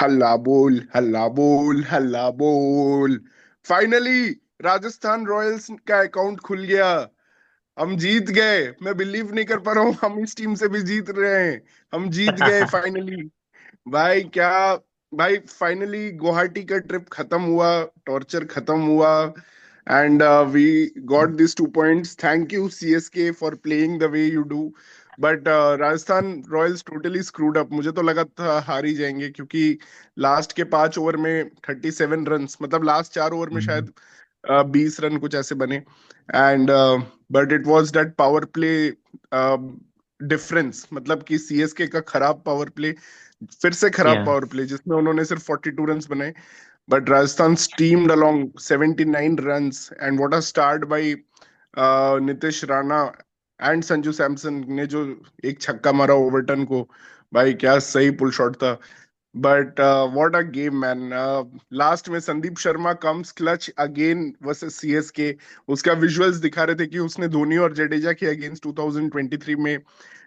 हल्ला बोल हल्ला बोल हल्ला बोल। फाइनली राजस्थान रॉयल्स का अकाउंट खुल गया। हम जीत गए। मैं बिलीव नहीं कर पा रहा हूँ, हम इस टीम से भी जीत रहे हैं। हम जीत गए फाइनली। भाई क्या। भाई फाइनली गुवाहाटी का ट्रिप खत्म हुआ। टॉर्चर खत्म हुआ। And we got this 2 points. Thank you CSK for playing the way you do. But Rajasthan Royals totally screwed up. मुझे तो लगा था हार ही जाएंगे, क्योंकि लास्ट के 5 ओवर में 37 रन, मतलब लास्ट 4 ओवर में हम्म, शायद 20 रन कुछ ऐसे बने। And but it was that power play difference, मतलब कि सीएसके का खराब पावर प्ले, फिर से खराब या पावर प्ले जिसमें उन्होंने सिर्फ 42 रन बनाए। But Rajasthan steamed along 79 runs, and what a start by Nitish Rana and Sanju Samson ने जो एक छक्का मारा ओवरटन को। भाई क्या सही पुल शॉट था। But what a game man. Last में Sandeep Sharma comes clutch again versus CSK. उसका विजुअल्स दिखा रहे थे कि उसने धोनी और जडेजा के अगेंस्ट 2023 में या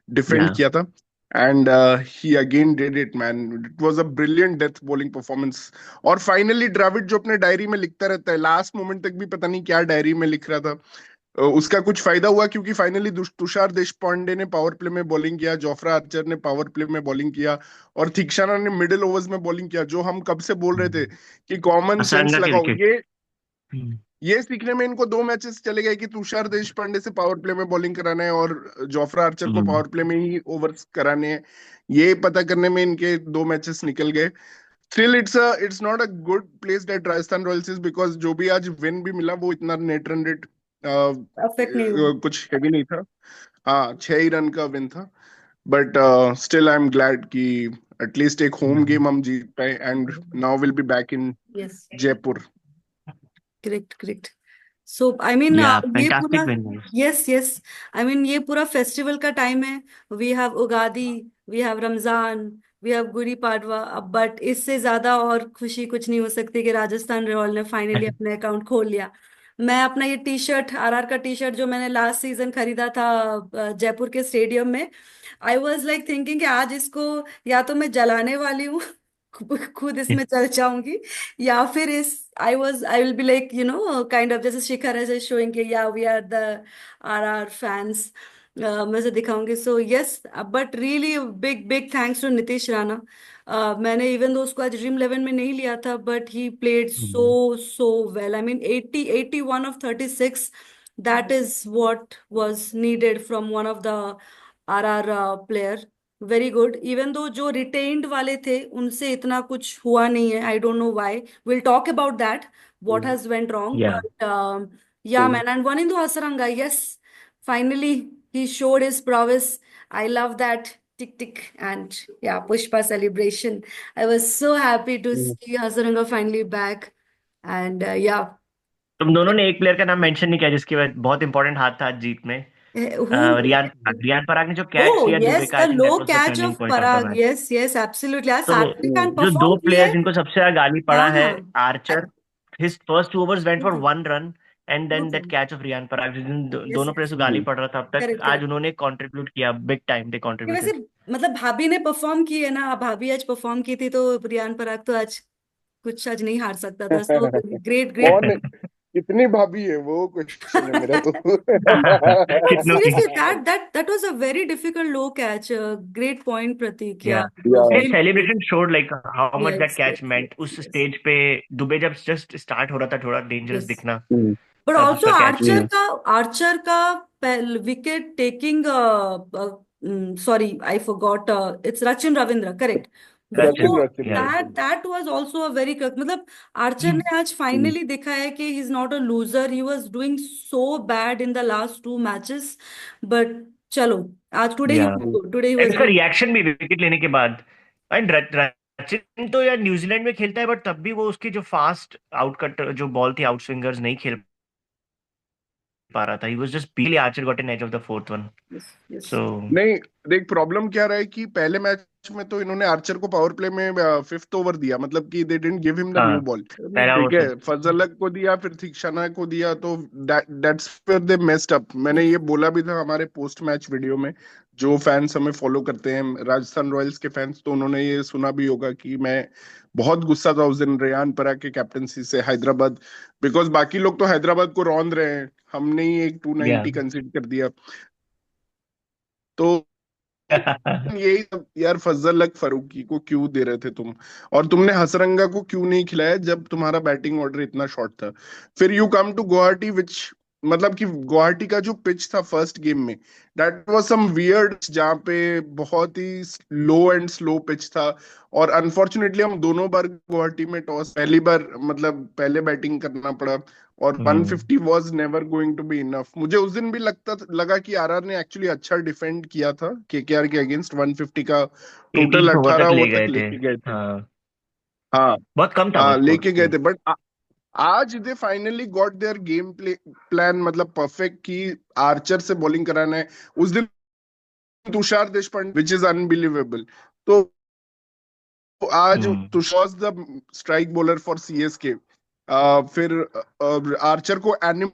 डिफेंड किया था। And he again did it man. It was a brilliant death bowling performance. और फाइनली द्रविड जो अपने डायरी में लिखता रहता है, लास्ट मोमेंट तक भी पता नहीं क्या डायरी में लिख रहा था, उसका कुछ फायदा हुआ, क्योंकि फाइनली तुषार देशपांडे ने पावर प्ले में बॉलिंग किया, जोफ्रा आर्चर ने पावर प्ले में बॉलिंग किया, और थिक्शाना ने मिडिल ओवर्स में बॉलिंग किया, जो हम कब से बोल रहे थे कि कॉमन सेंस असरंगा की लगाओ। विकेट। ये सीखने में इनको 2 मैचेस चले गए कि तुषार देशपांडे से पावर प्ले में बॉलिंग कराना है और जोफ्रा आर्चर को हम्म, पावर प्ले में ही ओवर्स कराने हैं। ये पता करने में इनके 2 मैचेस निकल गए। Still it's not a good place that Rajasthan Royals is, because जो भी आज विन भी मिला वो इतना नेट रन रेट अफेक्ट नहीं हुआ। कुछ हैवी नहीं था। हाँ, 6 ही रन का विन था। But still I am glad कि एटलीस्ट एक होम हम्म, गेम हम जीत पाए, and now will be back in yes, Jaipur. Correct correct. So I mean या ये पूरा, fantastic win. Yes yes, I mean ये पूरा फेस्टिवल का टाइम है। We have Ugadi, we have Ramzan, we have Gudi Padwa. अब बट इससे ज्यादा और खुशी कुछ नहीं हो सकती कि राजस्थान रॉयल ने फाइनली अपने अकाउंट खोल लिया। मैं अपना ये टी शर्ट, आरआर का टी शर्ट जो मैंने लास्ट सीजन खरीदा था जयपुर के स्टेडियम में, आई वॉज लाइक थिंकिंग कि आज इसको या तो मैं जलाने वाली हूँ, खुद इसमें चल जाऊंगी, या फिर इस I will be like kind of जैसे शिखर है शोइंग कि या we are the R fans, मैं से दिखाऊंगी। So yes, but really big big thanks to Nitish Rana. मैंने इवन दो उसको आज ड्रीम 11 में नहीं लिया था, but he played so so well. I mean 81 of 36, that is what was needed from one of the R player. Very good. Even though जो retained वाले थे उनसे इतना कुछ हुआ नहीं है, I don't know why. Will talk about that, what has went wrong, या बट या man, and Wanindu Hasaranga, yes, finally he showed his prowess. I love that tick tick and yeah, Pushpa celebration. I was so happy to see Hasaranga finally back, and yeah. तुम दोनों ने एक player का नाम mention नहीं किया जिसकी वजह बहुत इंपॉर्टेंट हाथ था आज जीत में। Who? रियान पराग ने जो कैच Oh लिया दुबे yes, का, the I think that low was the catch turning of point of the Parag. Match. Yes, yes, absolutely. आज तो सात्विक खान जो दो परफॉर्म किए। प्लेयर जिनको सबसे ज्यादा गाली पड़ा है, हाँ। Archer, his first 2 overs went for 1 run, and वो देन तो that catch of Riyan Parag, जिन यस, दोनों प्लेयर्स को गाली पड़ रहा था अब तक, करेक्ट आज करेक्ट। उन्होंने कंट्रीब्यूट किया बिग टाइम, दे वैसे कंट्रीब्यूटेड। मतलब भाभी ने परफॉर्म की है ना, भाभी आज परफॉर्म की थी, तो रियान पराग तो आज कुछ आज नहीं हार सकता था। So great great. कौन है? कितनी भाभी है वो क्वेश्चन है मेरा तो। कितनों की। Seriously that was a very difficult low catch. Great point Prateek, yeah yeah it was it really great. Celebration showed like how much that yes catch yes meant yes उस यस स्टेज पे। दुबे जब just start हो रहा था थोड़ा dangerous yes. दिखना, but तब also उसका कैच आर्चर लिया। का, आर्चर का wicket taking, sorry I forgot, it's Rachin Ravindra, correct. वो रचिन रचिन या Rachin. That was also a very, मतलब आर्चर ने आज हम्म। फाइनली दिखा है कि ही is not a loser. He was doing so bad in the last 2 matches, but चलो, आज टुडे ही या was good, today he and was उसका गुड। रिएक्शन भी विकेट लेने के बाद। एंड सचिन तो यार न्यूजीलैंड में खेलता है, बट तब भी वो उसकी जो फास्ट आउटकट जो बॉल थी, आउट स्विंगर्स नहीं खेल पा रहा था। ही वाज जस्ट पीली Archer got an edge of the fourth one. Yes yes. So नहीं, देख प्रॉब्लम क्या रहा है कि पहले मैच में तो इन्होंने आर्चर को पावर प्ले में 5th ओवर दिया, मतलब कि they didn't give him the new हाँ बॉल। पहला ठीक ओवर है, तो फजलक को दिया, फिर थिकशाना को दिया, तो that's where they messed up. मैंने ये बोला भी था हमारे पोस्ट मैच वीडियो में। जो फैंस हमें फॉलो करते हैं राजस्थान रॉयल्स के फैंस, तो उन्होंने ये सुना भी होगा कि मैं बहुत गुस्सा था उस दिन रेयान पराग के कैप्टनसी से हैदराबाद, बिकॉज बाकी लोग तो हैदराबाद को रौंद रहे हैं, हमने ही एक या 290 कंसीडर कर दिया। तो यही सब यार, फजल हक फारूकी को क्यों दे रहे थे तुम, और तुमने हसरंगा को क्यों नहीं खिलाया जब तुम्हारा बैटिंग ऑर्डर इतना शॉर्ट था। फिर यू कम टू गुवाहाटी विच, मतलब कि गुवाहाटी का जो पिच था फर्स्ट गेम में, दैट वाज सम वियर्ड, जहाँ पे बहुत ही लो एंड स्लो पिच था। और अनफॉर्चुनेटली हम दोनों बार गुवाहाटी में टॉस, पहली बार मतलब पहले बैटिंग करना पड़ा, और hmm 150 was never going to be enough. मुझे उस दिन भी लगा कि आरआर ने एक्चुअली अच्छा डिफेंड किया था केकेआर के अगेंस्ट, 150 का टोटल 18 ओवर 18 तक ले ओवर गए तक थे। लेके गए थे। हाँ हाँ, बहुत कम था वो स्कोर। लेके गए थे, बट आज they finally got their game plan मतलब परफेक्ट, की आर्चर से बॉलिंग कराना है। उस दिन Tushar Deshpande, which is unbelievable. तो आज hmm Tushar was the strike bowler for CSK. फिर आर्चर को एनिमल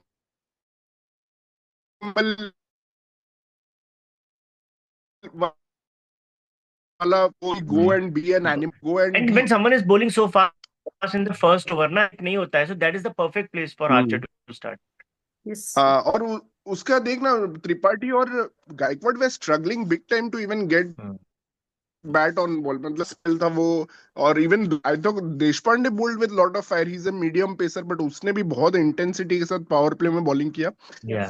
वाला, कोई go and be an animal, go and and be. When someone is bowling so fast in the first over ना, नहीं होता है, so that is the perfect place for Archer to start. Yes. हाँ, और उसका देखना, त्रिपाठी और Gaikwad they struggling big time to even get bat on ball, मतलब स्पेल था वो। और even I thought Deshpande bowled with lot of fire, he is a medium pacer, but उसने भी बहुत इंटेंसिटी के साथ पावर प्ले में बॉलिंग किया। या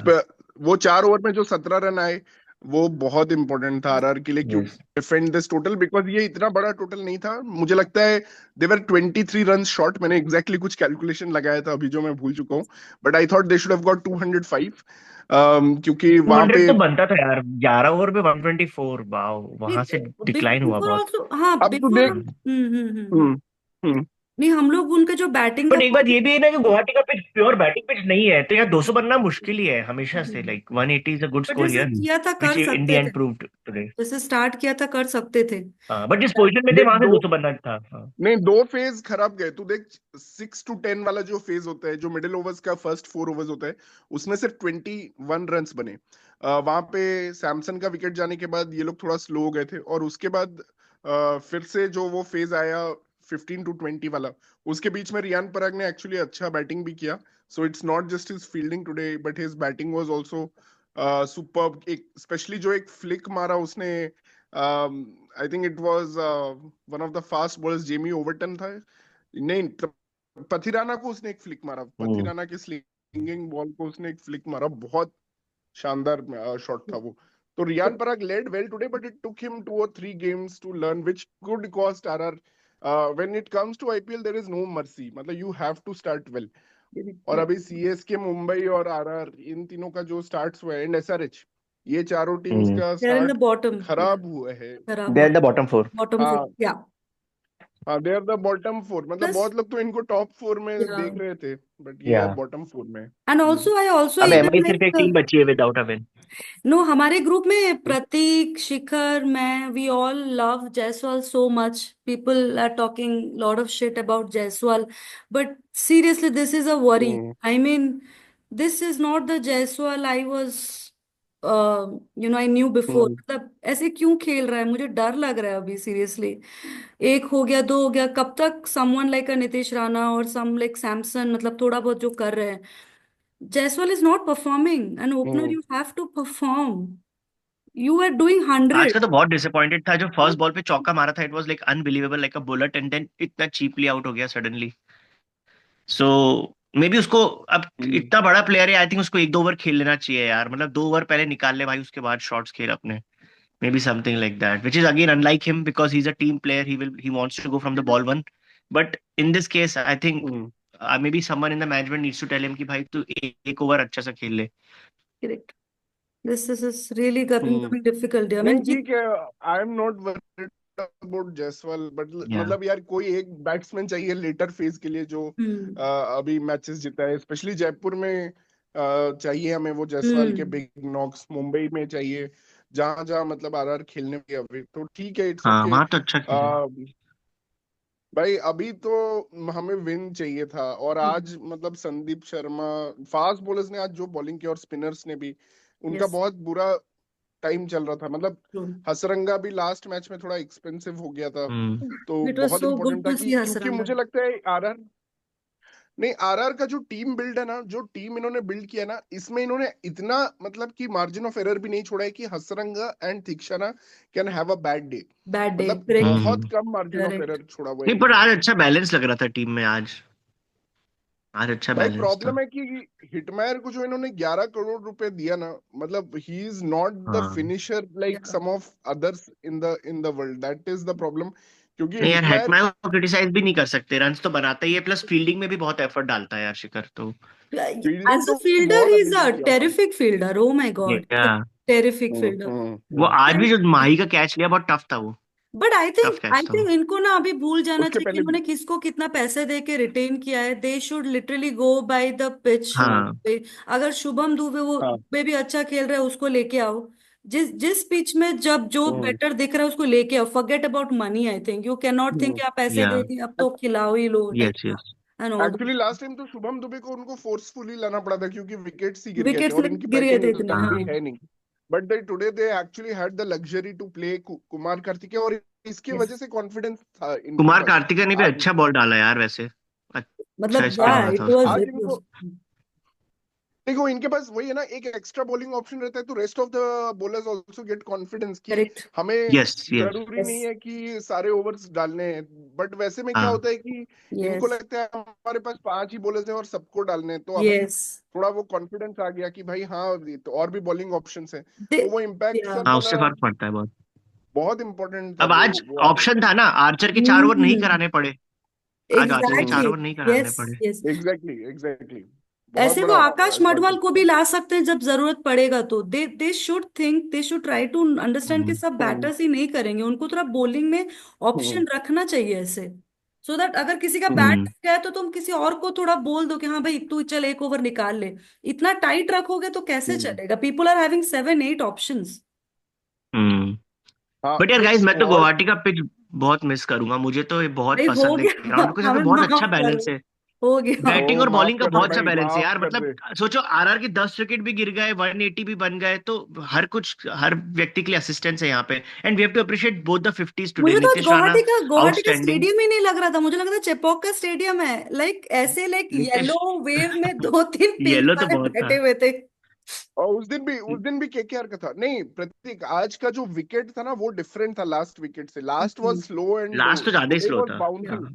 वो 4 ओवर में जो 17 रन आए, वो बहुत इंपॉर्टेंट था आरआर के लिए, क्यों yes defend this total, because ये इतना बड़ा टोटल नहीं था। मुझे लगता है देवर 23 रन शॉर्ट, मैंने एग्जैक्टली कुछ कैलकुलेशन लगाया था अभी जो मैं भूल चुका हूँ, but I thought they should have got 205, क्योंकि वहां 200 पे तो बनता था यार, 11 ओवर पे 124। वाओ, वहां से डिक्लाइन हुआ बिफोर बहुत। ऑल्सो, हाँ अब तो बिफोर देख। हम हम्म हम्म नहीं, हम लोग उनका जो बैटिंग का बट एक बात ये भी है ना कि गुवाहाटी का पिच प्योर बैटिंग पिच नहीं है, तो यहाँ 200 बनना मुश्किल ही है हमेशा से। Like 180 is a good but score जैसे हियर, किया था व्हिच कर इन द सकते थे, एंड प्रूव्ड टुडे। जैसे स्टार्ट किया था कर सकते थे। हाँ बट जिस पोजीशन में थे देख वहां से दो, 200 बनना था। हाँ नहीं, 2 फेज खराब गए। तू देख, 6 to 10 वाला जो फेज होता है, जो मिडिल ओवर्स का फर्स्ट 4 ओवर्स होता है, उसमें सिर्फ 21 रन बने। वहां पे सैमसन का विकेट जाने के बाद ये लोग थोड़ा स्लो हो गए थे, और उसके बाद फिर से जो वो फेज आया 15 to 20 वाला, उसके बीच में रियान पराग ने एक्चुअली अच्छा बैटिंग भी किया। So it's not just his fielding today, but his batting was also superb. एक स्पेशली जो एक फ्लिक मारा उसने, आई think it was one of the fast bowlers, Jamie Overton था, नहीं, पथिराना को उसने एक फ्लिक मारा, हम्म पथिराना के स्लिंगिंग बॉल को उसने एक फ्लिक मारा, बहुत शानदार शॉट था वो। तो Riyan Parag led well today, but it took him 2 or 3 games to learn, which could cost RR. When it comes to IPL there is no mercy, मतलब you have to start well. और अभी CSK, Mumbai और RR, इन तीनों का जो starts हुआ है, and SRH, ये चारों टीम्स हम्म का they are in the start bottom, खराब हुआ है। खराब दे हुआ, are the bottom 4। Bottom four, हाँ, या हाँ, दे आर द बॉटम 4, मतलब प्लस, बहुत लोग तो इनको टॉप 4 में या देख रहे थे, बट ये या अब बॉटम 4 में। एंड ऑल्सो आई ऑल्सो अब इवन एमआई सिर्फ एक टीम लाइक, बची है विदाउट अ विन। नो, हमारे ग्रुप में प्रतीक, शिखर, मैं, we all love Jaiswal so much. People are talking lot of shit about Jaiswal, but seriously this is a worry. Hmm I mean, this is not the Jaiswal I was, I knew before. Hmm मतलब ऐसे क्यों खेल रहा है, मुझे डर लग रहा है अभी सीरियसली। एक हो गया, दो हो गया, कब तक समवन लाइक अ नितिश राणा और सम लाइक सैमसन, मतलब थोड़ा बहुत जो कर रहे हैं। Jaiswal is not performing. An opener, hmm you have to perform. You are doing आज 100. का तो बहुत डिसअपॉइंटेड था, जो फर्स्ट बॉल पे चौका मारा था, it was like unbelievable, like a bullet, and then इतना चीपली आउट हो गया सडनली। सो मे बी उसको, अब हम्म इतना बड़ा प्लेयर है, आई थिंक उसको 1-2 ओवर खेल लेना चाहिए यार, मतलब 2 ओवर पहले निकाल ले भाई, उसके बाद शॉट्स खेल अपने। Maybe something like that, which is again unlike him, because he is a team player, he wants to go from the ball one. But in this case I think hmm maybe someone in the management needs to tell him कि भाई तू एक over अच्छा सा खेल ले। Correct. This is really hmm becoming difficult. I नहीं, mean, ठीक है, आई am not worried about Jaiswal, but या मतलब यार कोई एक बैट्समैन चाहिए लेटर फेज के लिए, जो hmm, अभी मैचेस जीता है, स्पेशली जयपुर में चाहिए हमें वो जायसवाल के hmm, बिग नॉक्स, मुंबई में चाहिए। जहां जहां मतलब आरआर खेलने में अभी तो ठीक है, इट्स हाँ ओके। वहां तो अच्छा खेले। भाई अभी तो हमें विन चाहिए था, और आज मतलब संदीप शर्मा, फास्ट बॉलर्स ने आज जो बॉलिंग की, और स्पिनर्स ने भी, उनका यस, बहुत बुरा टाइम चल रहा था। मतलब ट्रू। हसरंगा भी लास्ट मैच में थोड़ा एक्सपेंसिव हो गया था, हम्म। तो इट वाज बहुत सो गुड इंपॉर्टेंट था टू कि, सी क्योंकि हसरंगा। मुझे लगता है आरआर, नहीं आरआर का जो टीम बिल्ड है ना, जो टीम इन्होंने बिल्ड किया ना, इसमें इन्होंने इतना मतलब कि मार्जिन ऑफ एरर भी नहीं छोड़ा है कि Hasaranga and Theekshana can have a bad day. Bad day, मतलब करेक्ट। बहुत हम्म। कम मार्जिन ऑफ करेक्ट। नहीं एरर छोड़ा हुआ है पर इन्होंने। आज अच्छा बैलेंस लग रहा था टीम में आज। आज अच्छा भाई बैलेंस था। प्रॉब्लम है कि हिटमायर को जो इन्होंने 11 करोड़ रुपए दिया ना, मतलब ही इज नॉट द हाँ। Finisher like some of others in the world, that is the problem. क्योंकि नहीं यार, हिटमायर, हेटमायर को क्रिटिसाइज भी नहीं कर सकते, रन्स तो बनाता ही है, प्लस फील्डिंग में भी बहुत एफर्ट डालता है यार शिखर तो। फील्डिंग एज अ तो फील्डर बहुत ही इज अ अमेजिंग किया उसने। Terrific fielder, oh my God, या टेरिफिक फील्डर। वो आज भी एंड जो माही का कैच लिया बहुत टफ था वो। But I tough think catch था वो। इनको ना अभी भूल जाना उसके चाहिए कि पहले भी। इन्होंने किसको कितना पैसे दे के रिटेन किया है। They should literally go by the pitch. हाँ। अगर शुभम दुबे वो हाँ। दुबे भी अच्छा खेल रहा है, उसको लेके आओ। जिस जिस पिच में जब जो हम्म। बेटर दिख रहा है उसको लेके आओ। Forget about money. I think you can not think hmm. कि आप पैसे या दे दिए अब तो खिलाओ ही लो टाइप यस का। Yes. And all actually last time तो शुभम दुबे को उनको फोर्सफुली लाना पड़ा था, क्योंकि विकेट्स ही गिर गए थे विकेट्स और इनकी गिर गए बैटिंग थे उतना इतने, हाँ। भी हाँ। है नहीं। But they today they actually had the luxury to play Kumar Kartikeya, और इसकी यस, वजह से कॉन्फिडेंस था इनके कुमार पास। कार्तिक ने भी आज अच्छा बॉल डाला यार वैसे। अच्छा मतलब या स्पिन हुआ था इट उसका। वाज आज इट इनको, वाज देखो इनके पास वही है ना, एक एक्स्ट्रा बॉलिंग ऑप्शन रहता है, तो rest of the bowlers also get confidence कि करेक्ट। हमें यस यस। जरूरी यस, नहीं है कि सारे ओवर्स डालने हैं। बट वैसे में क्या हाँ। होता है कि इनको यस, लगता है हमारे पास 5 ही बॉलर्स हैं और सबको डालने हैं, तो अब यस। थोड़ा वो कॉन्फिडेंस आ गया कि भाई हाँ, ये तो और भी बॉलिंग ऑप्शंस हैं, तो वो इम्पैक्ट या सब हाँ उससे वाला फर्क पड़ता है बहुत। बहुत इंपॉर्टेंट था अब आज वो वाला। ऑप्शन था ना, आर्चर के 4 ओवर नहीं हम्म, कराने पड़े। आज आर्चर के एग्जैक्टली। 4 ओवर नहीं कराने यस, पड़े। यस। एग्जैक्टली एग्जैक्टली, बहुत ऐसे वो बड़ा आकाश मडवाल एडवांटेज को था। भी ला सकते हैं जब जरूरत पड़ेगा तो। They should think, they should try to understand कि हम्म। सब हम्म। बैटर्स ही नहीं करेंगे, उनको थोड़ा बॉलिंग में हम्म। ऑप्शन रखना चाहिए ऐसे। सो दैट अगर किसी का बैट हम्म। गया है तो तुम किसी और को थोड़ा बोल दो कि हाँ भाई तू चल एक ओवर निकाल ले। इतना टाइट रखोगे तो कैसे हम्म। चलेगा? People are having 7-8 options. Hmm. हाँ बट यार गाइस, इट्स मैं तो और गुवाहाटी का पिच बहुत मिस करूंगा, मुझे तो ये बहुत भाई हो पसंद है गया, ग्राउंड, बिकॉज यहाँ पे हमें बहुत अच्छा माफ कर बैलेंस दो। है। हो गया। बैटिंग ओ और माफ बॉलिंग का कर दे बहुत अच्छा भाई, बैलेंस है माफ यार, कर मतलब दे। सोचो आरआर के 10 विकेट भी गिर गए, 180 भी बन गए, तो हर कुछ, हर व्यक्ति के लिए असिस्टेंस है यहाँ पे, and we have to appreciate both the 50s today. मुझे तो नीतीश राणा गुवाहाटी का आउटस्टैंडिंग। स्टेडियम ही नहीं लग रहा था। मुझे लग रहा था चेपॉक का स्टेडियम है। लाइक ऐसे लाइक नीतीश येलो वेव में दो तीन पिंक येलो तो वाले बहुत था। बैठे हुए थे। और उस दिन भी केकेआर का था नहीं प्रतीक, आज का जो विकेट था ना वो डिफरेंट था लास्ट विकेट से। Last was slow and low, last तो ज्यादा ही टुडे स्लो वाज था। Bouncing.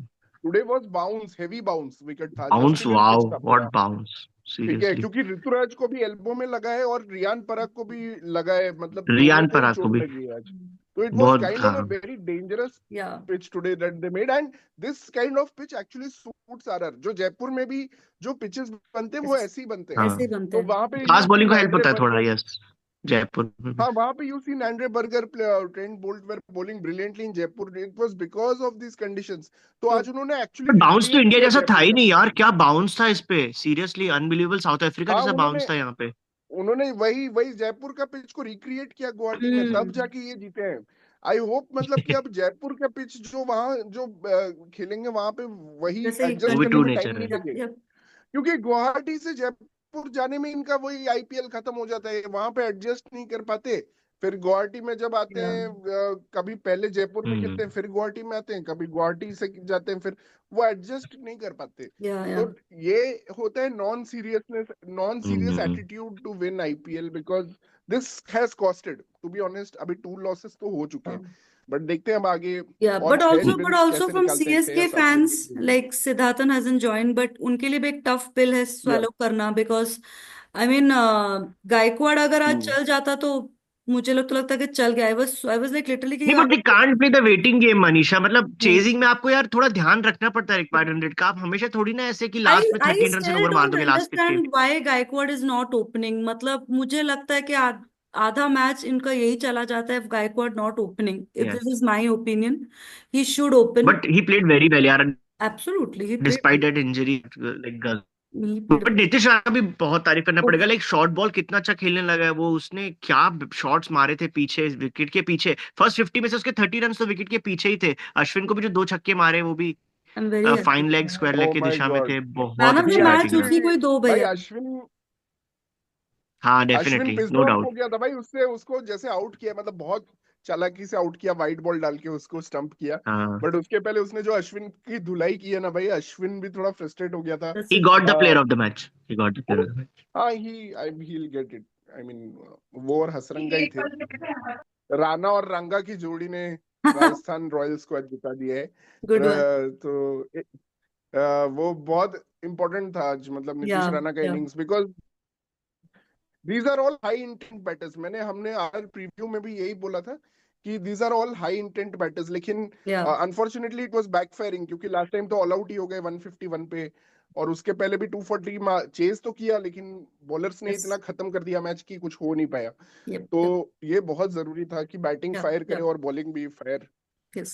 Today was bounce, heavy bounce wicket था, बाउंस, जस्टिन ने वाओ पिच था व्हाट पूरा। बाउंस। ठीक है, सीरियसली। क्योंकि ऋतुराज को भी एल्बो में लगा है और रियान पराग को भी लगा है, मतलब दोनों रियान को ही पराग को चोट भी लगी है आज। तो इट वाज बहुत, काइंड ऑफ अ हाँ। वेरी डेंजरस या pitch today that they made, and this kind of pitch actually suits RR. जो जयपुर में भी जो पिचेस बनते हैं वो ऐसे ही बनते हैं। हाँ ऐसे ही बनते तो हैं। वहां पे फास्ट यू सी बॉलिंग को हेल्प एंड्रे होता है थोड़ा, बर्गर, यस। जयपुर में भी। हाँ वहां पे you see Andre Burger, Trent Boult were bowling brilliantly in Jaipur, it was because of this conditions. तो तो आज उन्होंने एक्चुअली बट बाउंस तो रिक्रिएट इंडिया किया जैसा था जयपुर ही का नहीं पिच। यार, क्या बाउंस था इस पे, सीरियसली अनबिलीवेबल, साउथ अफ्रीका हाँ जैसा उन्होंने बाउंस था यहाँ पे। उन्होंने वही वही जयपुर का पिच को रिक्रिएट किया गुवाहाटी में, तब हम्म, जाके ये जीते हैं। आई होप मतलब कि अब जयपुर का पिच जो वहां जो खेलेंगे वहां पे वही वैसे ही वो एडजस्ट भी करने ट्रू में टाइम नेचर नहीं है। यप, लगे। यप। क्योंकि गुवाहाटी से जयपुर जाने में इनका वही आईपीएल खत्म हो जाता है, वहां पे एडजस्ट नहीं कर पाते। फिर गुवाहाटी में जब आते या हैं, कभी पहले जयपुर में खेलते हम्म। हैं फिर गुवाहाटी में आते हैं, कभी गुवाहाटी से जाते हैं, फिर वो एडजस्ट नहीं कर पाते। या तो ये होता है non serious hmm. Attitude to win IPL, because this has costed, to be honest. अभी 2 लॉसेस तो हो चुके हैं, बट देखते हैं अब आगे या और बट 6 ऑल्सो विंस कैसे फ्रॉम निकालते हैं, 6 या CSK 7 wins. Fans like Siddharthan hasn't join, but उनके लिए भी एक टफ पिल है या swallow करना। बिकॉज आई मीन गायकवाड़ अगर आज चल जाता तो मुझे तो लगता है कि चल गया। आई वाज लाइक लिटरली कि नहीं but we can't play the waiting game Manisha, मतलब नहीं। चेजिंग में आपको यार थोड़ा ध्यान रखना पड़ता है रिक्वायर्ड 100 का। आप हमेशा थोड़ी ना ऐसे कि आई लास्ट में आई 13 रन से स्टिल ओवर मार डोंट दोगे लास्ट के। Understand why Gaikwad is not opening. मतलब मुझे लगता है कि आधा मैच इनका यही चला जाता है Gaikwad not opening. If this yes. Is my opinion, he should open. But he played very well यार, absolutely, he despite played. That injury like girl. Need but Nitish Rana का भी बहुत तारीफ करना पड़ेगा, लाइक शॉर्ट बॉल कितना अच्छा खेलने लगा है वो, उसने क्या शॉट्स मारे थे पीछे, विकेट के पीछे। फर्स्ट 50 में से उसके 30 रन तो विकेट के पीछे ही थे। अश्विन को भी जो 2 छक्के मारे वो भी I am very happy. Fine leg square leg ओ की माय दिशा में गॉड, थे, मैन बहुत ऑफ द अच्छी ही मैच बैटिंग है। उसी को ही दो भाई भैया। अश्विन, हाँ Ashwin definitely, pissed no off हो डाउट। गया था भाई उससे, उसको जैसे आउट किया, मतलब बहुत चालाकी से आउट किया, वाइड बॉल डाल के उसको स्टंप किया। हाँ, बट उसके पहले उसने जो अश्विन की धुलाई की है ना भाई, अश्विन भी थोड़ा फ्रस्ट्रेट हो गया था। That's he it. Got the uh, player of the match, he got the player of the match. हाँ he'll get it, I mean, वो और हसरंगा ही थे। राणा और रंगा की जोड़ी ने राजस्थान रॉयल्स को आज जिता दिया है। Good one. तो वो बहुत इंपॉर्टेंट था आज, मतलब या नीतीश राणा का या innings, because these are all high intent batters. हमने आर प्रीव्यू में भी यही बोला था कि these are all high intent batters, लेकिन या अनफॉर्चुनेटली इट वाज बैकफायरिंग, क्योंकि लास्ट टाइम तो ऑल आउट ही हो गए 151 पे, और उसके पहले भी 240 चेज तो किया, लेकिन बॉलर्स ने यस इतना खत्म कर दिया मैच की कुछ हो नहीं पाया। यप तो यप ये बहुत जरूरी था कि बैटिंग यप फायर करे यप और बॉलिंग भी फायर यस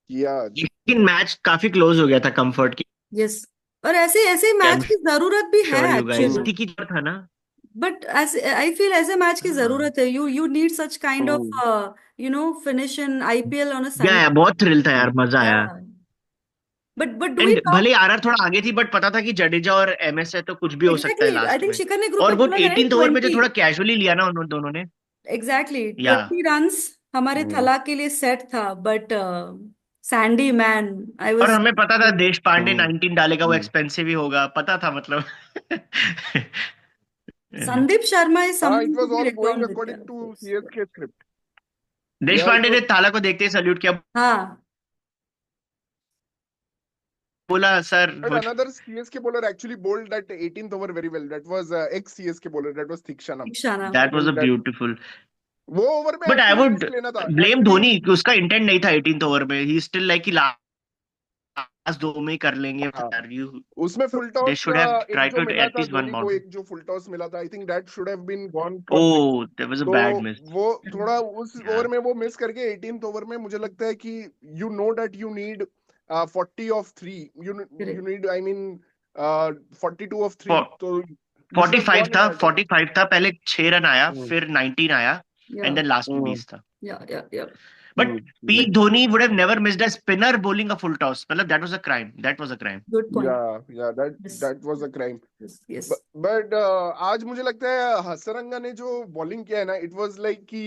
किया आज। लेकिन मैच काफी क्लोज हो गया था कंफर्ट की। यस। और ऐसे ऐसे आई एम मैच की जरूरत भी है श्योर यू गाइस एक्चुअली। हम्म थी की था ना। बट ऐसे आई फील ऐसे मैच की हाँ, जरूरत है। You need such kind of hmm finish in IPL on a या संडे। बहुत थ्रिल था यार, मजा या आया। But do we and talk. भले आरआर थोड़ा आगे थी, बट पता था कि जडेजा और एमएस है तो कुछ भी हो सकता है एग्जैक्टली आई लास्ट थिंक में। शिखर ने ग्रुप और में वो बोला था राइट 18th ओवर में जो 20। थोड़ा कैजुअली लिया ना उन दोनों ने। एग्जैक्टली या 20 रन्स हमारे हम्म थला के लिए सेट था। बट सैंडी मैन आई और वाज। हमें पता था देश पांडे हम्म 19 डालेगा, वो हम्म। एक्सपेंसिव ही होगा, पता था मतलब। संदीप शर्मा इज हाँ, it someone to was be all going record with. According to CSK script. देश या इट पांडे ने वाज, थाला को देखते ही सल्यूट किया, हाँ बोला सर but हो। another CSK bowler actually bowled that 18th over very well. That was ex CSK bowler. That was Thikshanam. Theekshana. I that was a think that beautiful. वो ओवर में but I actually would risk लेना था blame actually. Dhoni कि उसका intent नहीं था 18th over में, he still like कि लास्ट 2 में ही कर लेंगे हाँ, यार, यू उसमें full they toss should have एक ट्राइड जो टू मिला था एटलीस्ट वन धोनी को, बाउंड्री। एक जो फुल टॉस मिला था, I think that should have been gone for 6। Oh that was a तो बैड मिस। वो थोड़ा उस ओवर या में वो मिस करके 18th ओवर में, मुझे लगता है कि you know that you need 40 of 3, you need, I mean 42 of 3, तो you should have 45 gone in था, दैट ओवर। 45 था, पहले 6 रन आया, फिर 19 आया, या एंड देन लास्ट में हम्म 20 था। Yeah but like, peak Dhoni would have never missed a spinner bowling a full toss, मतलब that was a crime, that was a crime. Good point. yeah, yes that was a crime. Yes yes but आज मुझे लगता है हसरंगा ने जो bowling किया है ना, इट वाज लाइक कि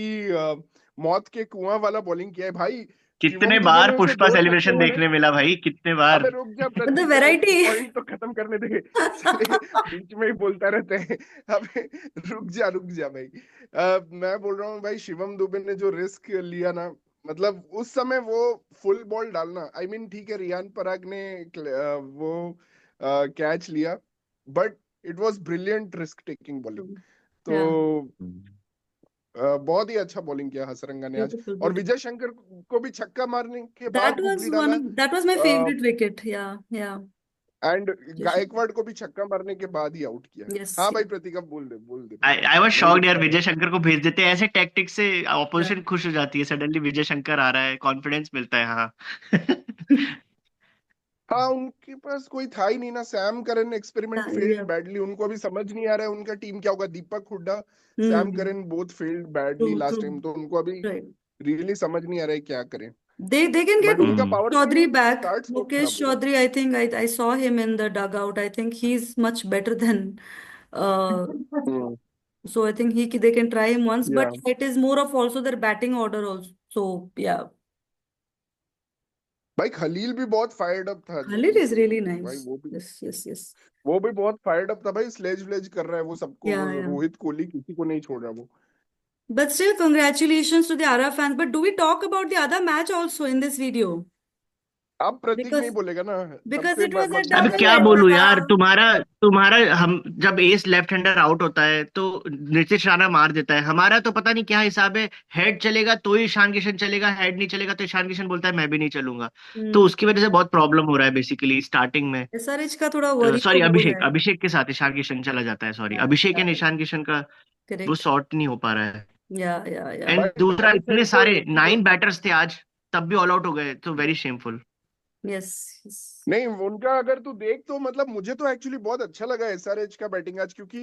मौत के कुआं वाला बॉलिंग किया है भाई। कितने शिवम दुबे बार ने उसे पुष्पा 2 छक्के सेलिब्रेशन मारे। देखने मिला भाई, कितने बार। अबे रुक जा द प्रतीक, मेरा एक वेराइटी। पॉइंट तो खत्म करने दे। साले बीच में ही बोलता रहते हैं। अबे रुक जा भाई। मैं बोल रहा हूँ भाई, शिवम दुबे ने जो रिस्क लिया ना, मतलब उस समय वो फुल बॉल डालना, आई मीन ठीक है रियान पराग ने वो कैच लिया, but it was brilliant risk taking bowling. तो या बहुत ही अच्छा बॉलिंग किया हसरंगा ने आज। ब्यूटीफुल और ब्यूटीफुल। विजय शंकर को भी छक्का मारने के दैट बाद वाज गुगली वन डाला। Of that was my favourite wicket. या एंड गायकवाड़ को भी छक्का मारने के बाद ही आउट किया। यस हाँ भाई या प्रतीक, अब बोल दे आई भाई, आई वाज नहीं शॉक्ड रुक यार, पा रहा। विजय शंकर को भेज देते हैं ऐसे टैक्टिक से, या ऑपोजिशन खुश हो जाती है, सडनली विजय शंकर आ रहा है, कॉन्फिडेंस मिलता है। हाँ। हाँ, उनके पास कोई था ही नहीं ना। सैम करन एक्सपेरिमेंट फेल्ड या बैडली, उनको अभी समझ नहीं आ रहा है उनका टीम क्या होगा। Deepak Hooda, Sam hmm. Curran both failed true badly true last time, तो उनको अभी राइट। रियली समझ नहीं आ रहा है क्या करें। They can get बट उनका हम्म। Mukesh power Chaudhary play back. Start बहुत Mukesh खराब हुआ। Chaudhary, I think I saw him in the dugout. I think he's much better than uh hmm so I think he they can try him once, but या it is more of also their batting order also. So yeah, भाई खलील भी बहुत fired up था Khalid is really भाई, nice. Yes, yes, yes. वो भी बहुत fired up था भाई। स्लेज व्लेज कर रहा है वो सबको, Yeah. रोहित कोहली किसी को नहीं छोड़ रहा वो। But still, congratulations to the Ara fans. But do we talk about the other match also in this video? अब प्रतीक नहीं Because बोलेगा ना, because सबसे it was a अब मजबूत double क्या बंदा। बोलूं यार, header. तुम्हारा तुम्हारा हम जब एस लेफ्ट हैंडर आउट होता है तो नीतीश राणा मार देता है, हमारा तो पता नहीं क्या हिसाब है, हेड चलेगा तो ही ईशान किशन चलेगा, हेड नहीं चलेगा तो ईशान किशन बोलता है मैं भी नहीं चलूंगा। तो Hmm. उसकी वजह से बहुत प्रॉब्लम हो रहा है बेसिकली स्टार्टिंग में। SRH का थोड़ा वरी सॉरी, तो हो रहा अभिषेक है। अभिषेक के साथ ईशान किशन चला जाता है, sorry Yeah, Abhishek and yeah, Ishan Kishan का वो correct. सॉर्ट नहीं हो पा रहा है। Yeah. एंड भाई दूसरा राइट इतने साइड पे सारे एक ही 9 बैटर्स थे आज, तब भी ऑल आउट हो गए, तो वेरी शेमफुल। Yes. नहीं उनका अगर तू देख तो मतलब मुझे तो एक्चुअली बहुत अच्छा लगा एसआरएच का बैटिंग आज, क्योंकि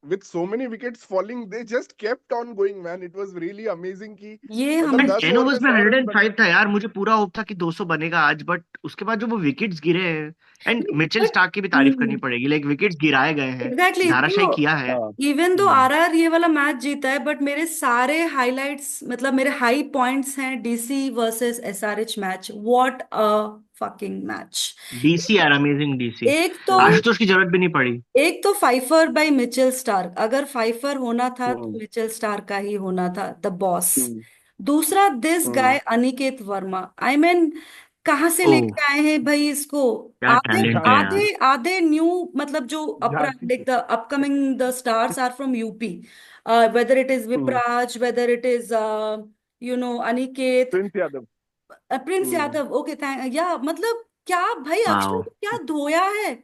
with so many wickets falling they just kept on going man, it was really amazing कि ये मतलब हमें 10 10 ओवर में ओवर्स में 100 रन 105 था यार, मुझे पूरा होप था कि 200 बनेगा आज, बट उसके बाद जो वो विकेट्स गिरे हैं, एंड मिचेल बट स्टार्क की भी तारीफ करनी पड़ेगी, लाइक विकेट्स गिराए गए हैं, एग्जैक्टली धाराशायी तो किया है। हाँ। इवन दो आरआर ये वाला मैच जीता है, बट मेरे सारे हाइलाइट्स मतलब मेरे हाई पॉइंट्स हैं DC versus SRH match. What a fucking match. DC यार, अमेजिंग डीसी। एक तो आशुतोष की जरूरत भी नहीं पड़ी। एक तो फाइफर बाय मिचेल स्टार्क, अगर फाइफर होना था तो हम्म मिचेल स्टार्क का ही होना था, द बॉस। हम्म दूसरा this hmm guy Aniket Verma, I mean कहाँ से ओ, लेके आए हैं भाई इसको। क्या आधे टैलेंट है यार। आधे आधे न्यू मतलब जो झांसी से। Like the upcoming the stars are from UP, whether it is hmm Vipraj, whether it is Aniket, Prince Yadav. Prince hmm Yadav. Okay thank या मतलब क्या भाई अक्षर वाओ। को क्या धोया है।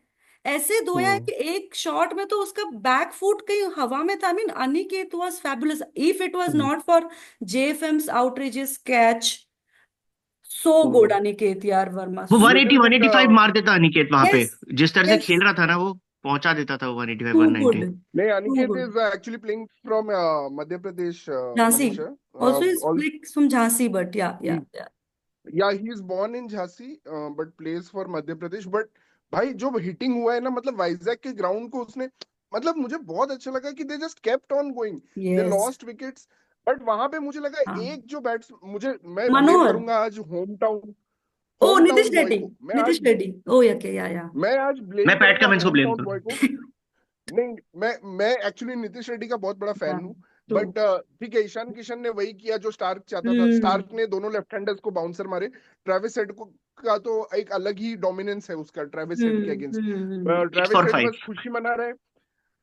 ऐसे धोया है हम्म कि एक शॉट में तो उसका बैक फुट कहीं हवा में था। I mean Aniket was fabulous if it was hmm not for JFM's outrageous catch. So good hmm. Aniket यार वर्मा, वो सो 180 लिटिल बिट 185 मार देता अनिकेत वहां पे, यस जिस तरह से यस खेल रहा था ना, वो पहुंचा देता था वो 185 टू गुड 190। नहीं, too Aniket good. Is actually playing from Madhya Pradesh, Jhansi Manisha. Also is playing from Jhansi but या या he is born in Jhansi but plays for Madhya Pradesh. But भाई जो हिटिंग हुआ है ना, मतलब वाइजैक के ग्राउंड को उसने, मतलब मुझे बहुत अच्छा लगा कि they just kept on going. They yes lost wickets, but वहां पे मुझे लगा हाँ एक जो बैट्स, मुझे मैं ब्लेम मनोहर। करूंगा आज ओ home Nitish town boy Reddy, को। Nitish Reddy. Okay yeah मैं आज मैं ब्लेम पैट करूंगा कमिंस को होम ब्लेम टाउन बॉय को। करूँ। नहीं, मैं एक्चुअली नीतीश रेड्डी का बहुत बड़ा हाँ फैन हूँ। ट्रू। बट ठीक है, ईशान किशन ने वही किया जो स्टार्क चाहता था। हम्म स्टार्क ने दोनों लेफ्ट हैंडर्स को बाउंसर मारे। ट्रेविस हेड को का तो एक अलग ही डोमिनेंस है उसका ट्रेविस हेड के against. Six Travis for head five बस खुशी मना रहा है,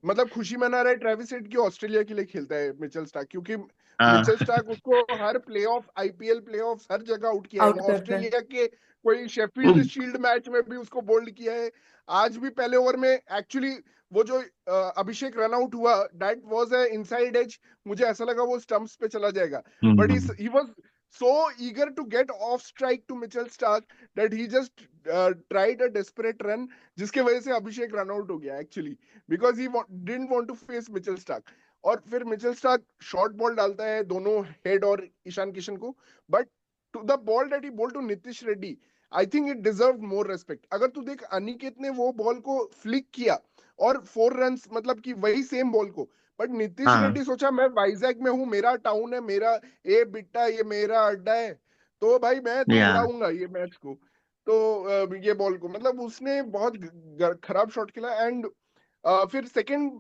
मतलब खुशी मना रहा है ट्रेविस हेड की ऑस्ट्रेलिया के लिए खेलता है मिचेल स्टार्क, क्योंकि मिचेल स्टार्क उसको हर प्लेऑफ, आईपीएल प्लेऑफ हर जगह आउट किया है। आउट वो करता है। ऑस्ट्रेलिया के कोई शेफील्ड शील्ड मैच में भी उसको बोल्ड किया है। आज भी पहले ओवर में एक्चुअली वो जो अभिषेक रन आउट हुआ, that was a inside edge. मुझे ऐसा लगा वो स्टंप्स पे चला जाएगा, but he was so eager to get off strike to Mitchell Stark that he just tried a desperate run, जिसके वजह से अभिषेक रन आउट हो गया actually, because he didn't want to face Mitchell Starc. और फिर मिचेल स्टार्क शॉर्ट बॉल डालता है दोनों हेड और ईशान किशन को, but to the ball that he ball to Nitish Reddy, I think it deserve more respect. अगर तू देख अनिकेत ने वो बॉल को फ्लिक किया और 4 रन, मतलब कि वही सेम बॉल को, बट नीतीश हाँ रेड्डी सोचा मैं वाइजैक में हूँ, मेरा टाउन है, मेरा ए बिट्टा, ये मेरा अड्डा है, तो भाई मैं तो या उड़ाऊंगा ये मैच को। तो ये बॉल को मतलब उसने बहुत खराब शॉट खेला। एंड फिर second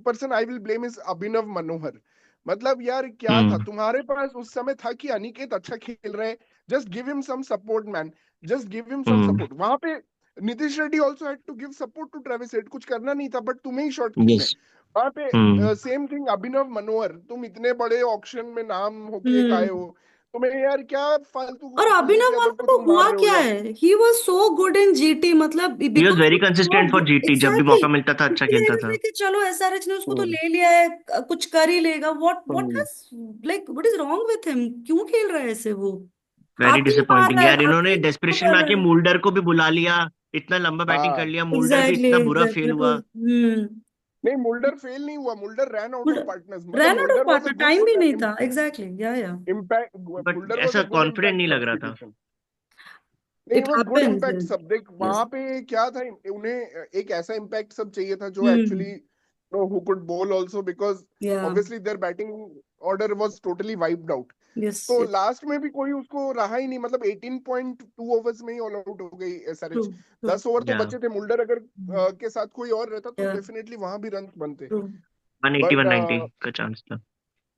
person I will blame is Abhinav Manohar. मतलब यार क्या था हम्म तुम्हारे पास उस समय था कि अनिकेत अच्छा खेल रहा है, just give him some support man, just give him some hmm support. वहां पे Nitish Reddy also had to give support to Travis Head, कुछ करना नहीं था बट तुम्हें ही शॉट खेलने यस हैं। वहां हम्म पे सेम थिंग अभिनव मनोहर, तुम इतने बड़े ऑक्शन में नाम होके एक आए हम्म। हो, तुम्हें यार क्या फालतू और कुलदीप अभिनव यादव वर्मा को को तुम मार हुआ रहे हो क्या यार। है, he was so good in GT, मतलब he was very because consistent for GT, जब भी एग्जैक्टली मौका मिलता था अच्छा इसलिए खेलता इसलिए था। कि चलो एसआरएच ने उसको तो हम्म ले लिया है, कुछ कर ही लेगा। What what hmm has like what is wrong with him, क्यों खेल रहा है ऐसे वो। वेरी आते ही मार डिसअपॉइंटिंग रहा है, यार, आते इन्होंने ही वो डेस्परेशन में कर रहा आके है। मूल्डर को भी बुला लिया, इतना लंबा बैटिंग कर हाँ। लिया, मूल्डर भी एग्जैक्टली इतना बुरा एग्जैक्टली फेल दैट हुआ। वाज नहीं, मुल्डर फेल नहीं हुआ, Mulder ran out of partners, मतलब run out of Mulder was a partner, good time भी नहीं था। एग्जैक्टली या इम्पैक्ट। बट मुल्डर वाज ऐसा अ गुड कॉन्फिडेंट इम्पैक्ट नहीं लग रहा था। सब्स्टिट्यूशन। नहीं, इट वो गुड हैपेंस। इम्पैक्ट सब देख यस। वहां पे क्या था, उन्हें एक ऐसा इम्पैक्ट सब चाहिए था जो hmm actually no who could bowl also, because yeah obviously their batting order was totally wiped out. Yes तो यस लास्ट में भी कोई उसको रहा ही नहीं, मतलब 18.2 ओवर्स में ही ऑल आउट हो गई ट्रू एसआरएच। ट्रू 10 ओवर तो या बचे थे, मुल्डर अगर के साथ कोई और रहता तो या डेफिनेटली वहां भी रन बनते। ट्रू। 180 बट 190 का चांस था।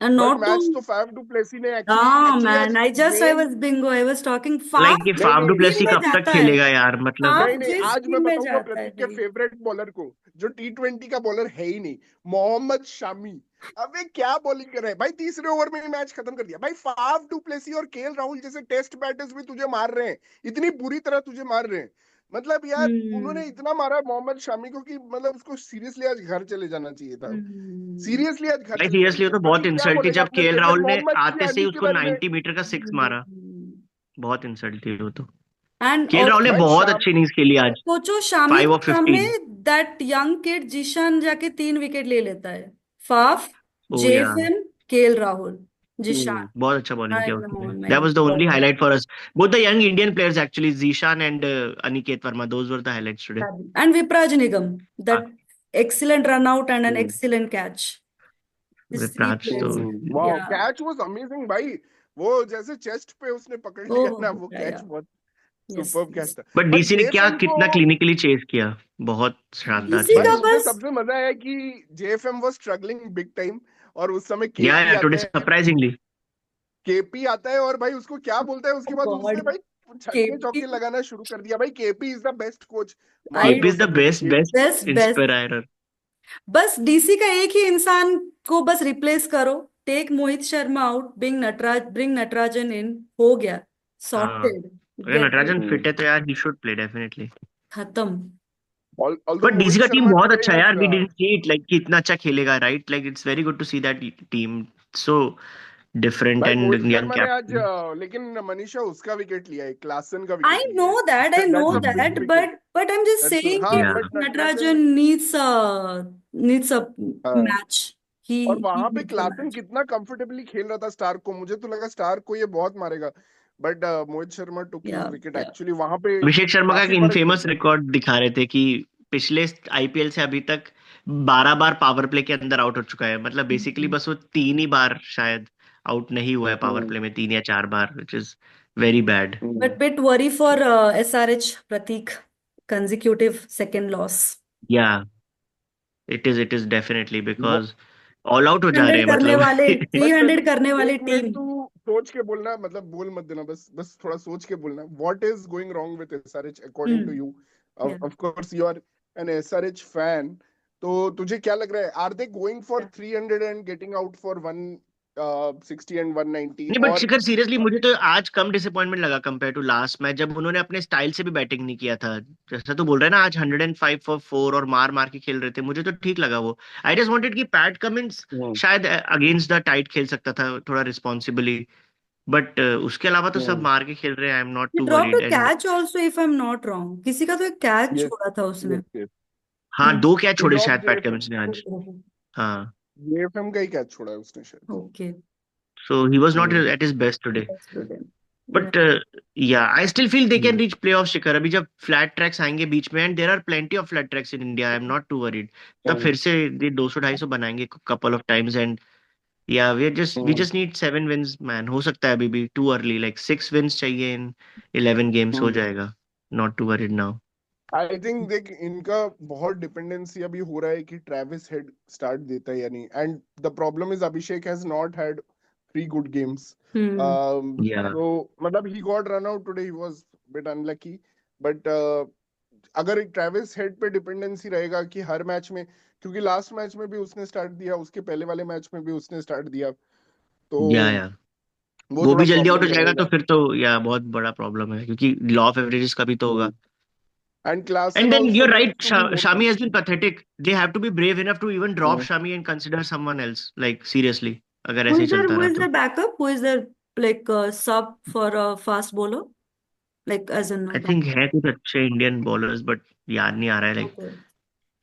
And but not to match तो फैफ डू प्लेसी ने एक्चुअली हाँ एक्चुअली मैन, आज I mean. Was bingo, I was talking like Faf ये नहीं फाफ नहीं टीम डुप्लेसी में कब तक जाता है, खेलेगा यार, मतलब। नहीं फाफ नहीं, जिस आज मैं टीम में बताऊंगा जाता है प्रतीक के भाई। फेवरेट बॉलर को, जो टी20 का बॉलर है ही नहीं, मोहम्मद शामी। अबे क्या बॉलिंग कर रहे हैं भाई, तीसरे ओवर में ही मैच खत्म कर दिया भाई। फाफ डुप्लेसी और केएल राहुल जैसे टेस्ट बैटर्स भी तुझे मार रहे हैं, इतनी बुरी तरह तुझे मार रहे हैं। मतलब यार हम्म उन्होंने इतना मारा मोहम्मद शामी को कि मतलब उसको सीरियसली आज घर चले जाना चाहिए था। हम्म सीरियसली आज घर भाई चले जाना सीरियसली वो चाहिए। तो बहुत प्रतीक क्या इंसल्ट थी बोलेगा जब अपने केएल फेवरेट राहुल ने मोहम्मद आते से ही शमी के उसको बारे में। 90 मीटर का सिक्स मारा। हम्म। बहुत इंसल्ट थी वो तो। एंड केएल राहुल ने भाई बहुत शाम अच्छी इनिंग्स खेली आज, सोचो शामी 5 के ऑफ सामने 15। दैट यंग किड जीशान जाके 3 विकेट ले लेता है। फाफ, ओ या, जेसन, केएल राहुल, जीशान। बहुत अच्छा बॉलिंग आई किया नो उसने। My that was the only God. Highlight for us, both the young Indian players actually, Zeeshan and Aniket Verma, those were the highlights today. And Vipraj Nigam, हाँ, that excellent run out and an hmm excellent catch. These three Vipraj तो players. Wow, Yeah. Catch was amazing भाई। वो जैसे chest पे उसने पकड़ लिया Oh, ना, वो कैच yeah. बहुत Yes, सुपर्ब कैच yes. था। बट बट डीसी ने क्या जेएफएम को, कितना क्लिनिकली चेस किया, बहुत शानदार इसी भाई का चेस। मुझे बस। सबसे मजा आया कि जेएफएम वाज स्ट्रगलिंग बिग टाइम, और उस समय या केपी टुडे आता है। सरप्राइजिंगली। केपी आता है और भाई उसको क्या बोलता है, उसके बाद उसने गॉड, भाई छक्के केपी। चौके लगाना शुरू कर दिया। भाई KP is the best coach, man I KP लो इज द सब लोग best KP. Best best best. Inspirer. बस डीसी का एक ही इंसान को बस रिप्लेस करो, take Mohit Sharma out, bring Natarajan in, हो गया, हाँ, सॉर्टेड, अगर गेट नटराजन इट, फिट है तो यार ही शुड प्ले डेफिनेटली। खत्म। ऑल्दो बट डीसी मोहित का टीम शर्मा बहुत टुडे अच्छा है हैज, यार, we didn't see it like कि इतना अच्छा खेलेगा, right? Like it's very good to see that team so different भाई एंड मोहित यंग शर्मा ने आज कैप्टन। लेकिन मनीषा उसका विकेट लिया है, क्लासन का I विकेट लिया है। know that, I know that's a big that, wicket. but I'm just that's, saying हाँ कि या, but Natarajan, Natarajan needs a हाँ। match. और He वहां पे needs a क्लासन match. कितना कंफर्टेबली खेल रहा था स्टार्क को, मुझे तो लगा स्टार्क को ये बहुत मारेगा, but Mohit Sharma took his Yeah, wicket yeah. Actually वहां पे। अभिषेक शर्मा का एक काफी फर्क पड़ इनफेमस गया। रिकॉर्ड दिखा रहे थे कि पिछले आईपीएल से अभी तक 12 बार पावर प्ले के अंदर आउट हो चुका है। मतलब बेसिकली Mhm. बस वो 3 ही बार शायद आउट नहीं हुआ है पावर हम्म प्ले में, 3 या 4 बार, which is very bad. But hmm. bit worry for SRH Pratik, consecutive second loss. Yeah, it is definitely वो बिकॉज ऑल आउट हो जा रहे 300 हैं करने मतलब। वाले, बट 300 प्रतीक, करने वाली एक मिनट टीम। तू सोच के बोलना, मतलब बोल मत देना, बस बस थोड़ा सोच के बोलना, what is going wrong with SRH according to hmm. You. Yeah. Of course you are an SRH fan, तो तुझे क्या लग रहा है, are they going for Yeah. 300 and getting out for 160 and 190, नहीं बट और शिखर सीरियसली मुझे तो आज कम डिसअपॉइंटमेंट लगा कंपेयर टू लास्ट मैच, जब उन्होंने अपने स्टाइल से भी बैटिंग नहीं किया था। जैसा तू बोल रहा है ना, आज 105 फॉर 4 और मार मार के खेल रहे थे, मुझे तो ठीक लगा वो। आई जस्ट वांटेड कि पैट कमिंस हम्म शायद अगेंस्ट द टाइट खेल सकता था थोड़ा रिस्पॉन्सिबली, बट उसके अलावा तो सब हम्म। मार के खेल रहे हैं। I am not He to dropped worried a and catch also, if I'm not wrong. किसी का तो एक कैच यस छोड़ा था उसने। यस यस, हाँ, हम्म। 2 कैच ही छोड़े ड्रॉप शायद पैट जेएफएम, कमिंस ने आज। हाँ, जेएफएम का ही कैच छोड़ा है उसने शायद। Okay. So he was not hmm at his best today. That's good. Yeah. But yeah, I still feel they can hmm reach playoff Shikhar, अभी जब फ्लैट ट्रैक्स आएंगे बीच में, and there are plenty of flat tracks in India, I am not too worried. तब हम्म फिर से ये 200-250 बनाएंगे couple of times, and yeah we hmm just need 7 wins man. हो सकता है अभी भी टू अर्ली, लाइक 6 विंस चाहिए इन 11 गेम्स, हो हम्म। जाएगा। Not too worried now. I think देख, इनका बहुत डिपेंडेंसी अभी हो रहा है कि ट्रेविस हेड स्टार्ट देता है या नहीं, and the problem is Abhishek has not had 3 good games. Hmm. या, तो मतलब he got run out today, he was bit unlucky, but अगर एक ट्रेविस हेड पे डिपेंडेंसी रहेगा कि हर मैच में, क्योंकि लास्ट मैच में भी उसने स्टार्ट दिया, उसके पहले वाले मैच में भी उसने स्टार्ट दिया, तो या वो वो थोड़ा भी जल्दी आउट हो प्रॉब्लम जाएगा तो रहेगा। फिर तो या बहुत बड़ा प्रॉब्लम है, क्योंकि लॉ ऑफ एवरेजेस का भी तो होगा। And Klaasen And then also you're right, needs to be more Shami has been consistent. pathetic. They have to be brave enough to even drop Shami and consider someone else. Like seriously, अगर Who ऐसे ही is their चलता who रहा is तो। their backup? Who is their like sub for a fast bowler? Like as in I think है कुछ अच्छे Indian bowlers, but याद नहीं आ रहा है like. okay.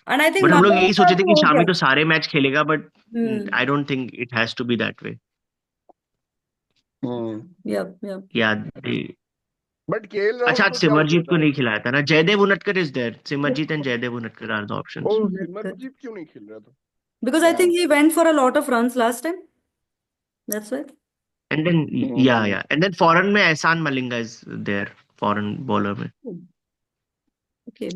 And I think but हम लोग यही Malhotra सोचे थे तो कि हो शामी गया। तो सारे मैच खेलेगा, but Hmm. I don't think it has to be that way. Yep, yep. याद। बट केएल अच्छा, राहुल आज को क्या हो गया सिमरजीत को था? नहीं खिलाया था ना, Jaydev Unadkat is there, Simarjeet and Jaydev Unadkat are the uh, options. That's good. Simranjeet क्यों नहीं खेल रहा था? Because I think damn. he went for a lot of runs last time. That's why. And then hmm yeah and then foreign में Eshan Malinga is there, foreign bowler में। Hmm. Okay.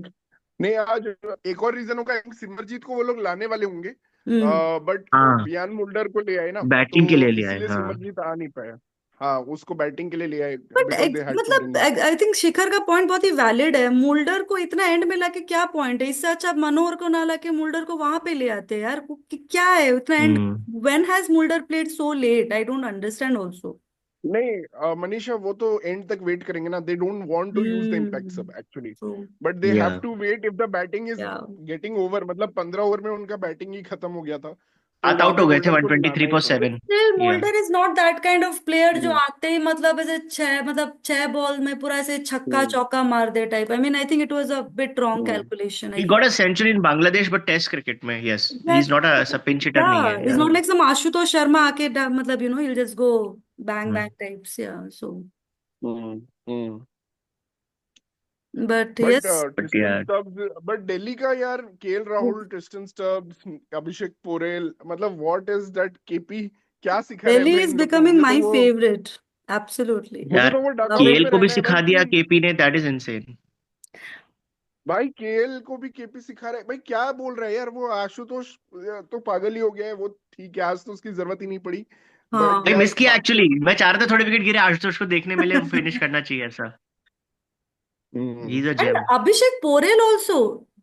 नहीं, आज एक और रीजन होगा, सिमरजीत को वो लोग लाने वाले होंगे, Hmm. बट हाँ, बियान मुल्डर को ले आए ना, तो बैटिंग के लिए लिया है, इसलिए हाँ। सिमरजीत आ नहीं पाया। हाँ, उसको बैटिंग के लिए ले आए, but because they had to मतलब bring him. I think Shikhar का पॉइंट बहुत ही वैलिड है। मुल्डर को इतना एंड में लाके क्या पॉइंट है? इससे अच्छा आप मनोहर को ना लाके मुल्डर को वहां पे ले आते यार। क्या है उतना end? Hmm when has Mulder played so late? I don't understand also. नहीं, मनीषा, वो तो एंड तक वेट करेंगे ना, they don't want to use the impact hmm. सब actually, true. But they yeah have to wait if the batting is yeah. Getting over. मतलब 15 over में उनका बैटिंग ही खत्म हो गया था, आउट वहां आउट पे हो गए थे मुल्डर को दिलाना ही पड़ेगा। 123 for 7। Still, या Mulder is not that kind of player जो हम्म आते ही मतलब ऐसे छह बॉल में पूरा ऐसे छक्का हम्म चौका मार दे type. I mean, I think it was a bit wrong hmm calculation. I he feel. got a century in Bangladesh but test cricket में yes he's Exactly. not a pinch hitter नहीं Yeah, है it's या not like some Ashutosh Sharma आके मतलब he'll just go bang hmm bang types. Yeah. So, hmm hmm but but yes, but Tristan यार stubs, but Delhi का यार, KL Rahul, Tristan Stubbs, अभिषेक पोरेल, मतलब what is that KP, क्या सिखा रहे हैं Delhi भाई is इन लोग को? becoming my favorite. Absolutely. मुझे यार तो वो Love डगआउट it. केएल में को भी रहना है भाई सिखा कि दिया केपी ने दैट इज इनसेन। भाई केएल को भी केपी सिखा रहा है भाई, क्या बोल रहा है यार वो आशुतोष, तो पागल ही हो गया है वो। ठीक है, आज तो उसकी जरूरत ही नहीं पड़ी, बट हाँ. भाई यार मिस किया बाकी। एक्चुअली मैं चाह रहा था थोड़े विकेट गिरे आशुतोष को देखने मिले वो फिनिश करना चाहिए ऐसा ही hmm is a And gem. Abhishek Porel also.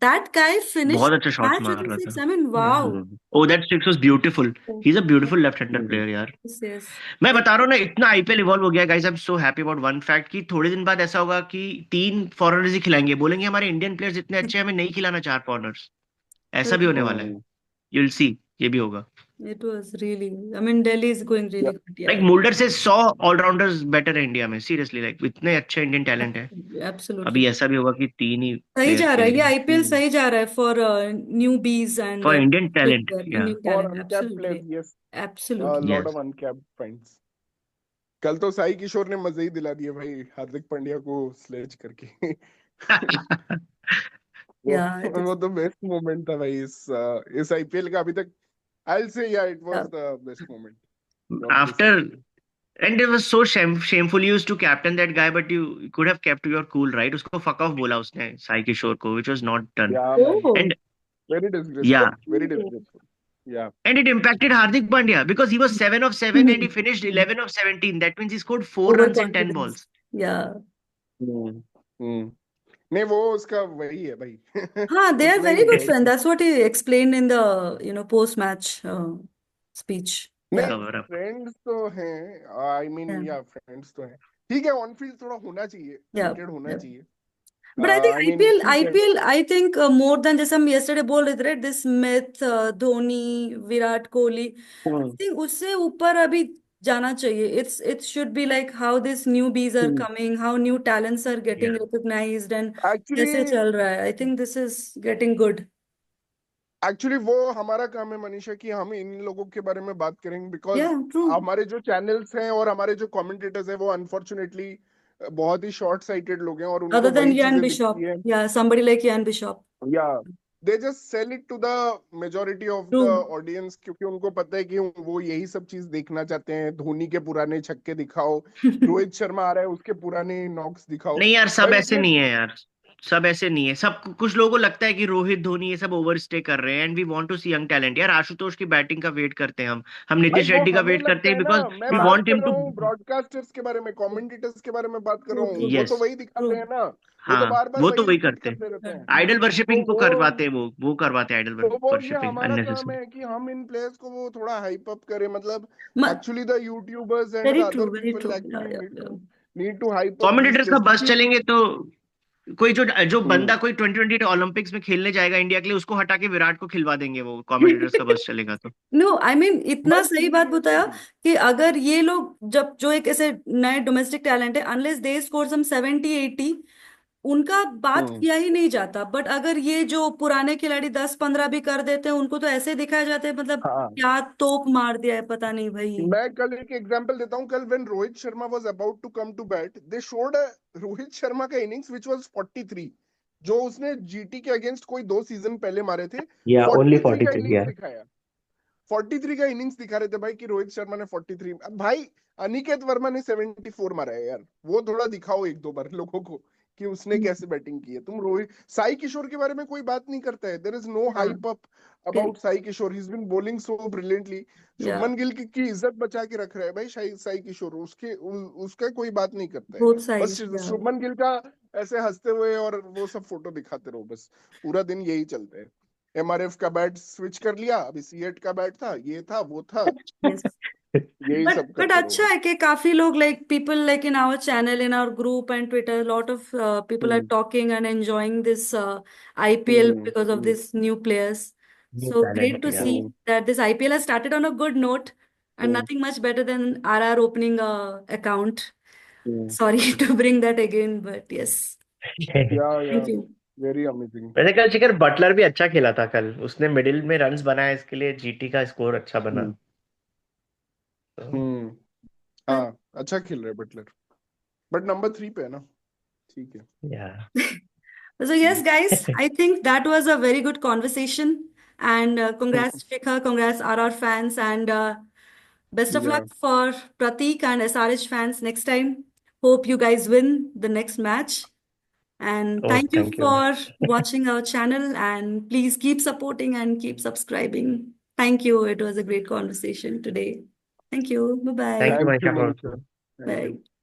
That guy finished बहुत the अच्छा शॉट्स match with मार a रहा six. था। I mean, wow. Oh that six was beautiful. He is a beautiful left hander hmm player यार। Yes, yes. मैं बता रहा हूँ ना इतना आईपीएल इवॉल्व हो गया guys I am so happy about one fact कि थोड़े दिन बाद ऐसा होगा कि 3 फॉरेनर्स ही खिलाएंगे बोलेंगे हमारे इंडियन प्लेयर्स इतने अच्छे हैं हमें नहीं खिलाना 4 फॉरेनर्स। ऐसा भी True. होने वाला है। हम्म यू विल सी ये भी होगा। It was really, I mean, Delhi is going या really good. Like Yeah, Mulder से 100 ऑलराउंडर्स बेटर है इंडिया में सीरियसली लाइक इतने अच्छे इंडियन टैलेंट है। absolutely. अभी ऐसा भी होगा कि 3 ही सही प्लेयर्स जा रहा है ये खेलेंगे आईपीएल, सही जा रहा है फॉर न्यू बीज एंड फॉर इंडियन टैलेंट या new for talent. Uncapped absolutely, players, yes, absolutely. Lot yes. Of uncapped finds. कल तो साई किशोर ने मजे ही दिला दिए भाई, हार्दिक पांड्या को स्लेज करके। वो या इट वो इज, तो बेस्ट मोमेंट था भाई इस आईपीएल का अभी तक। आई विल से या it was the best moment of this after IPL. and it was so shameful you used to captain that guy but you could have kept your cool right उसको fuck off बोला उसने साई किशोर को which was not done या man, oh, and very disgraceful, yeah very disgraceful. या and it impacted Hardik Pandya because he was 7 of 7 and he finished 11 of 17 that means he scored 4 over runs in 10 confidence. balls। या हम्म हम्म नहीं, वो उसका वही है भाई। हाँ, दे आर उतना वेरी ही गुड है फ्रेंड, कि that's what he explained in the post match speech. या, नहीं, cover up फ्रेंड्स तो हैं, आई मीन या फ्रेंड्स तो हैं, ठीक है, ऑन फील्ड थोड़ा होना चाहिए, या, हीटेड होना चाहिए। But I think I mean IPL ठीक है। IPL I think more than, जैसे हम यस्टरडे बोल रहे थे right, this Smith, Dhoni, Virat Kohli, I hmm think उससे ऊपर अभी जाना चाहिए। It should be like how this newbies are coming, how new talents are getting yeah recognised and actually कैसे चल रहा है। I think this is getting good. Actually वो हमारा काम है मनीषा कि हम इन लोगों के बारे में बात करेंगे, या, बिकॉज ट्रू। हमारे जो चैनल्स हैं और हमारे जो कमेंटेटर्स हैं वो अनफॉर्चुनेटली बहुत ही शॉर्ट साइटेड लोग हैं और अदर उनको देन वही यान चीजें दिखती बिशॉप, है। या somebody like यान बिशॉप। या they just sell it to the majority of true. The audience, क्योंकि उनको पता है कि वो यही सब चीज देखना चाहते हैं। धोनी के पुराने छक्के दिखाओ, रोहित शर्मा आ रहा है उसके पुराने नॉक्स दिखाओ। नहीं यार भाई सब ऐसे उसने नहीं है यार सब ऐसे नहीं है सब कुछ लोगों को लगता है कि रोहित धोनी ये सब ओवरस्टे कर रहे हैं and we want to see young talent यार आशुतोष की बैटिंग का वेट करते हैं हम भाई नीतीश वो रेड्डी का हमें वेट करते लगता हैं है ना, बिकॉज मैं वी बात वांट कर हिम रहा टू। हूँ ब्रॉडकास्टर्स के बारे में, कमेंटेटर्स के बारे में बात कर ट्रू, रहा हूँ, ट्रू, वो ट्रू, तो यस वही ट्रू। दिखाते हैं ना। वो तो हाँ बार बार वो तो वही वही रिपीट करते हैं करते रहते हैं। आइडल तो वर्शिपिंग को करवाते हैं वो करवाते हैं आइडल वो ये वर्शिपिंग हमारा काम अननेसेसरी। है कि हम इन प्लेयर्स को वो थोड़ा हाइप अप करें, मतलब actually the YouTubers and the very true, other very people true. या, एक्चुअली या, need to hype up these commentators का प्लेयर्स, बस क्योंकि चलेंगे तो कोई जो जो हम्म, बंदा कोई 2020 ओलंपिक्स में खेलने जाएगा इंडिया के लिए उसको हटा के विराट को खिलवा देंगे वो कमेंटेटर्स का बस चलेगा तो। नो, आई मीन इतना भाई सही बात बताया कि अगर ये लोग जब जो एक ऐसे नए डोमेस्टिक टैलेंट है, अनलेस दे स्कोर सम 70-80, उनका बात हम्म किया ही नहीं जाता। बट अगर ये जो पुराने खिलाड़ी 10-15 भी कर देते हैं, उनको तो ऐसे दिखाया जाता है मतलब हाँ, क्या तोप मार दिया है पता नहीं भाई। मैं कल एक एग्जांपल देता हूँ। कल when Rohit Sharma was about to come to bat, they showed Rohit Sharma का इनिंग्स व्हिच वाज 43, जो उसने जीटी के अगेंस्ट कोई 2 सीजन पहले मारे थे। Yeah, only 43 का 43. Innings Yeah. दिखाया, 43 का इनिंग्स दिखा रहे थे भाई कि रोहित शर्मा ने 43। अब भाई अनिकेत वर्मा ने 74 मारा है यार, वो थोड़ा दिखाओ एक दो बार लोगों को कि उसने कैसे बैटिंग की है। तुम रोहित साई किशोर के बारे में कोई बात नहीं करता है, देयर इज नो हाँ, hype up about Sai Kishore, he is been bowling so brilliantly. या, शुभमन गिल की इज्जत बचा के रख रहा है भाई साई किशोर, उसका कोई बात नहीं करता है। बोथ बस साइड्स। या, शुभमन गिल का ऐसे हंसते हुए और वो सब फोटो दिखाते रहो, बस पूरा दिन यही चलता है। एमआरएफ का बैट स्विच कर लिया, अभी सीएट का बैट था, ये था वो था, यस। यही बट सब बट करते रहो अच्छा बस। है कि काफी लोग like people like in our channel, in our group and Twitter, lot of people are hmm talking and enjoying this IPL hmm because of hmm this new players. New So great talent, to yeah. see Hmm. that this IPL has started on a good note, and Hmm. nothing much better than RR opening a account. Hmm. Sorry to bring that again, but yes, Yeah, thank yeah. you. Very amazing. वैसे कल शिखर Buttler भी अच्छा खेला था कल, उसने middle में runs बनाए, इसके लिए जीटी का स्कोर अच्छा बना। Hmm. तो Hmm. हाँ, अच्छा खेल रहा है बटलर, बट नंबर 3 पे है ना, ठीक है। या So yes, guys, I think that was a very good conversation. And congrats, Shikhar, congrats, RR fans, and best of luck Yeah. for Pratik and SRH fans next time. Hope you guys win the next match. And oh thank you thank you. for watching our channel. And please keep supporting and keep subscribing. Thank you. It was a great conversation today. Thank you. Thank Bye-bye. You Thank you, Manisha for Manisha. Thank you. Bye.